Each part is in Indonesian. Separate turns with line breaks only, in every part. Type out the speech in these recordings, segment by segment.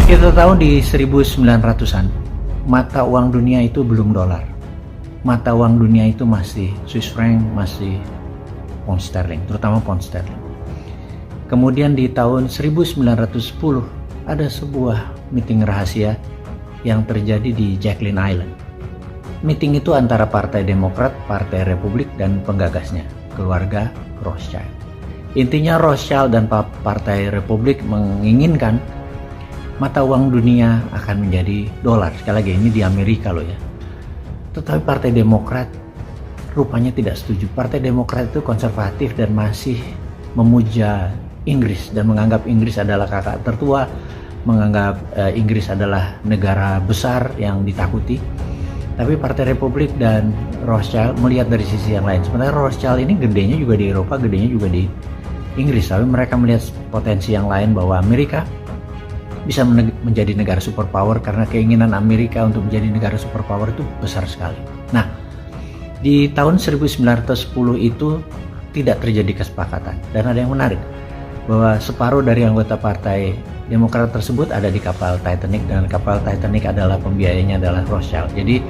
Kita tahu di 1900-an, mata uang dunia itu belum dolar. Mata uang dunia itu masih Swiss franc, masih pound sterling, terutama pound sterling. Kemudian di tahun 1910 ada sebuah meeting rahasia yang terjadi di Jacqueline Island. Meeting itu antara Partai Demokrat, Partai Republik, dan penggagasnya, keluarga Rothschild. Intinya Rothschild dan Partai Republik menginginkan mata uang dunia akan menjadi dolar. Sekali lagi, ini di Amerika loh ya. Tetapi Partai Demokrat rupanya tidak setuju. Partai Demokrat itu konservatif dan masih memuja Inggris dan menganggap Inggris adalah kakak tertua, menganggap Inggris adalah negara besar yang ditakuti. Tapi Partai Republik dan Rothschild melihat dari sisi yang lain. Sebenarnya Rothschild ini gedenya juga di Eropa, gedenya juga di Inggris. Tapi mereka melihat potensi yang lain bahwa Amerika bisa menjadi negara superpower karena keinginan Amerika untuk menjadi negara superpower itu besar sekali. Nah, di tahun 1910 itu tidak terjadi kesepakatan. Dan ada yang menarik, bahwa separuh dari anggota Partai Demokrat tersebut ada di kapal Titanic, dan kapal Titanic adalah pembiayanya adalah Rothschild. Jadi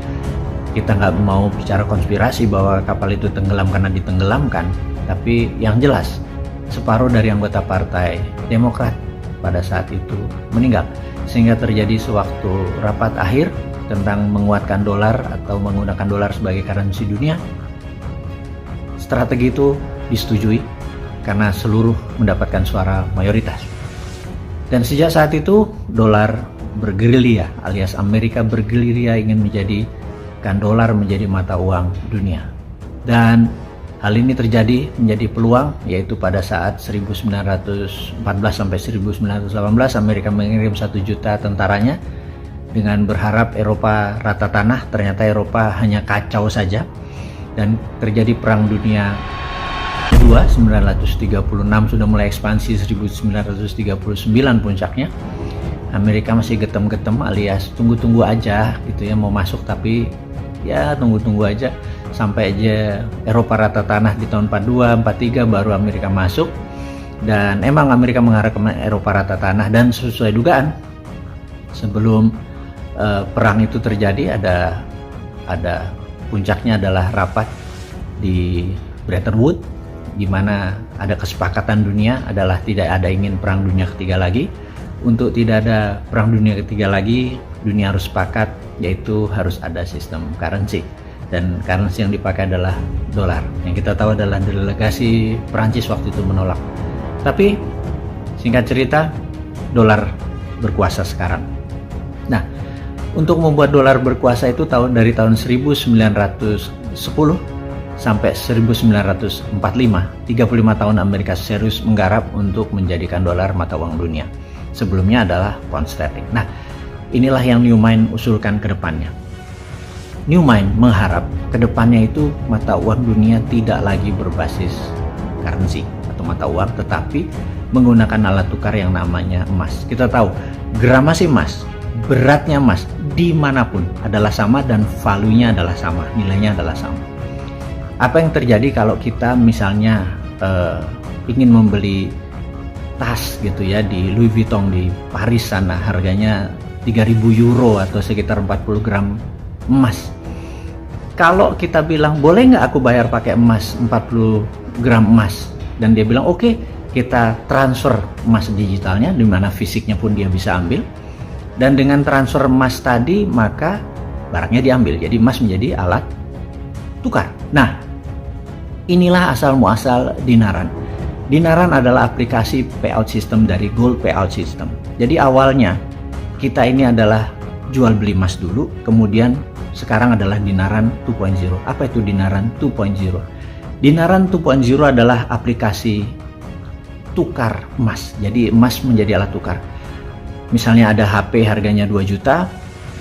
kita nggak mau bicara konspirasi bahwa kapal itu tenggelam karena ditenggelamkan, tapi yang jelas separuh dari anggota Partai Demokrat pada saat itu meninggal, sehingga terjadi sewaktu rapat akhir tentang menguatkan dolar atau menggunakan dolar sebagai currency dunia. Strategi itu disetujui karena seluruh mendapatkan suara mayoritas. Dan sejak saat itu dolar bergerilya, alias Amerika bergerilya ingin menjadikan dolar menjadi mata uang dunia. Dan hal ini terjadi menjadi peluang, yaitu pada saat 1914 sampai 1918 Amerika mengirim 1 juta tentaranya dengan berharap Eropa rata tanah. Ternyata Eropa hanya kacau saja, dan terjadi Perang Dunia Kedua 1936, sudah mulai ekspansi 1939 puncaknya. Amerika masih getem-getem, alias tunggu-tunggu aja gitu ya, mau masuk tapi ya tunggu-tunggu aja. Sampai aja Eropa rata tanah di tahun 42, 43 baru Amerika masuk. Dan emang Amerika mengarah ke Eropa rata tanah, dan sesuai dugaan sebelum perang itu terjadi ada puncaknya adalah rapat di Bretton Woods, di mana ada kesepakatan dunia adalah tidak ada ingin perang dunia ketiga lagi. Untuk tidak ada perang dunia ketiga lagi, dunia harus sepakat, yaitu harus ada sistem currency. Dan currency yang dipakai adalah dolar. Yang kita tahu adalah delegasi Perancis waktu itu menolak. Tapi singkat cerita, dolar berkuasa sekarang. Nah, untuk membuat dolar berkuasa itu dari tahun 1910 sampai 1945, 35 tahun Amerika serius menggarap untuk menjadikan dolar mata uang dunia. Sebelumnya adalah pound sterling. Nah, inilah yang Newman usulkan ke depannya. Newman mengharap ke depannya itu mata uang dunia tidak lagi berbasis currency atau mata uang, tetapi menggunakan alat tukar yang namanya emas. Kita tahu gramasi emas, beratnya emas dimanapun adalah sama, dan value-nya adalah sama, nilainya adalah sama. Apa yang terjadi kalau kita misalnya ingin membeli tas gitu ya di Louis Vuitton di Paris sana, harganya 3.000 euro atau sekitar 40 gram emas. Kalau kita bilang boleh nggak aku bayar pakai emas 40 gram emas, dan dia bilang oke, kita transfer emas digitalnya, dimana fisiknya pun dia bisa ambil, dan dengan transfer emas tadi maka barangnya diambil, jadi emas menjadi alat tukar. Nah, inilah asal muasal dinaran. Dinaran adalah aplikasi payout system dari gold payout system. Jadi awalnya kita ini adalah jual beli emas dulu, kemudian sekarang adalah dinaran 2.0. Apa itu dinaran 2.0? Dinaran 2.0 adalah aplikasi tukar emas. Jadi emas menjadi alat tukar. Misalnya ada HP harganya 2 juta,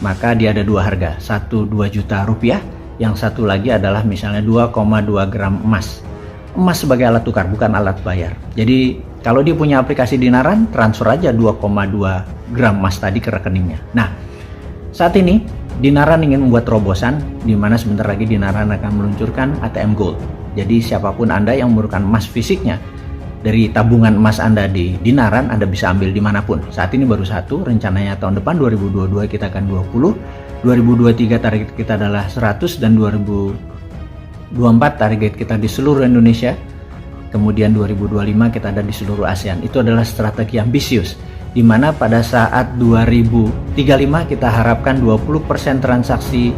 maka dia ada dua harga. Satu 2 juta rupiah, yang satu lagi adalah misalnya 2,2 gram emas. Emas sebagai alat tukar, bukan alat bayar. Jadi kalau dia punya aplikasi dinaran, transfer aja 2,2 gram emas tadi ke rekeningnya. Nah, saat ini Dinaran ingin membuat terobosan di mana sebentar lagi Dinaran akan meluncurkan ATM Gold. Jadi siapapun Anda yang memerlukan emas fisiknya, dari tabungan emas Anda di dinaran, Anda bisa ambil dimanapun. Saat ini baru 1, rencananya tahun depan 2022 kita akan 20, 2023 target kita adalah 100, dan 2024 target kita di seluruh Indonesia. Kemudian 2025 kita ada di seluruh ASEAN. Itu adalah strategi ambisius, di mana pada saat 2035 kita harapkan 20% transaksi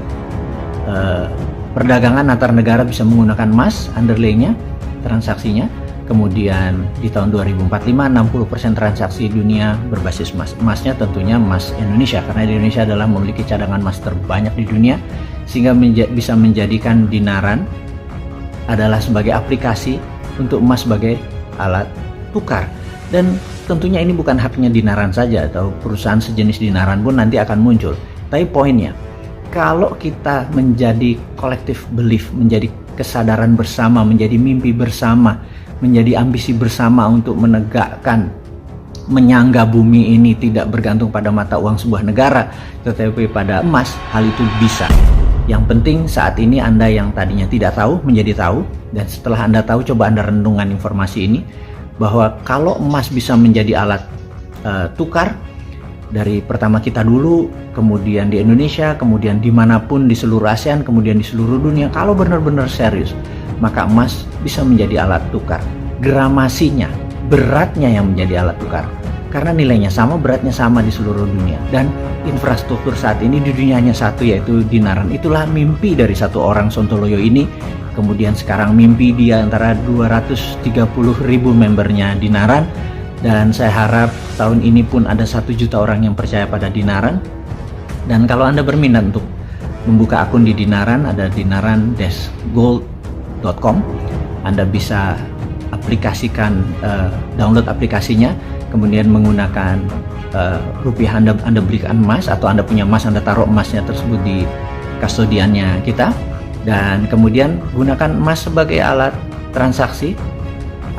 perdagangan antar negara bisa menggunakan emas underlyingnya, transaksinya. Kemudian di tahun 2045 60% transaksi dunia berbasis emas. Emasnya tentunya emas Indonesia, karena Indonesia adalah memiliki cadangan emas terbanyak di dunia, sehingga bisa menjadikan dinaran adalah sebagai aplikasi untuk emas sebagai alat tukar. Dan tentunya ini bukan haknya dinaran saja, atau perusahaan sejenis dinaran pun nanti akan muncul. Tapi poinnya, kalau kita menjadi collective belief, menjadi kesadaran bersama, menjadi mimpi bersama, menjadi ambisi bersama untuk menegakkan, menyangga bumi ini tidak bergantung pada mata uang sebuah negara, tetapi pada emas, hal itu bisa. Yang penting saat ini Anda yang tadinya tidak tahu menjadi tahu, dan setelah Anda tahu, coba Anda renungkan informasi ini, bahwa kalau emas bisa menjadi alat tukar, dari pertama kita dulu, kemudian di Indonesia, kemudian dimanapun di seluruh ASEAN, kemudian di seluruh dunia, kalau benar-benar serius, maka emas bisa menjadi alat tukar. Gramasinya, beratnya yang menjadi alat tukar, karena nilainya sama, beratnya sama di seluruh dunia. Dan infrastruktur saat ini di dunia hanya satu, yaitu dinaran. Itulah mimpi dari satu orang Sontoloyo ini. Kemudian sekarang mimpi dia antara 230.000 membernya dinaran, dan saya harap tahun ini pun ada 1 juta orang yang percaya pada dinaran. Dan kalau Anda berminat untuk membuka akun di dinaran, ada dinaran-gold.com. Anda bisa aplikasikan, download aplikasinya, kemudian menggunakan rupiah Anda belikan emas, atau Anda punya emas, Anda taruh emasnya tersebut di kustodiannya kita, dan kemudian gunakan emas sebagai alat transaksi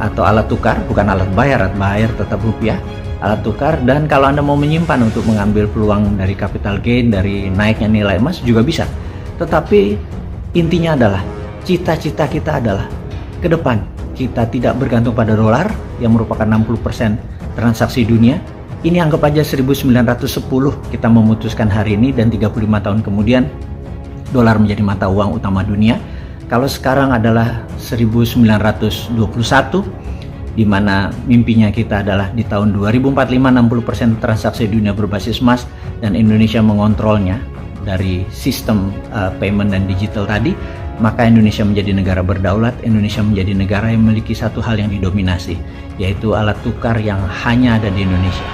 atau alat tukar, bukan alat bayar tetap rupiah, alat tukar. Dan kalau Anda mau menyimpan untuk mengambil peluang dari capital gain, dari naiknya nilai emas, juga bisa. Tetapi intinya adalah, cita-cita kita adalah ke depan kita tidak bergantung pada dolar yang merupakan 60% transaksi dunia. Ini anggap aja 1910 kita memutuskan hari ini, dan 35 tahun kemudian dolar menjadi mata uang utama dunia. Kalau sekarang adalah 1921, di mana mimpinya kita adalah di tahun 2045 60% transaksi dunia berbasis emas, dan Indonesia mengontrolnya dari sistem payment dan digital tadi, maka Indonesia menjadi negara berdaulat. Indonesia menjadi negara yang memiliki satu hal yang didominasi, yaitu alat tukar yang hanya ada di Indonesia.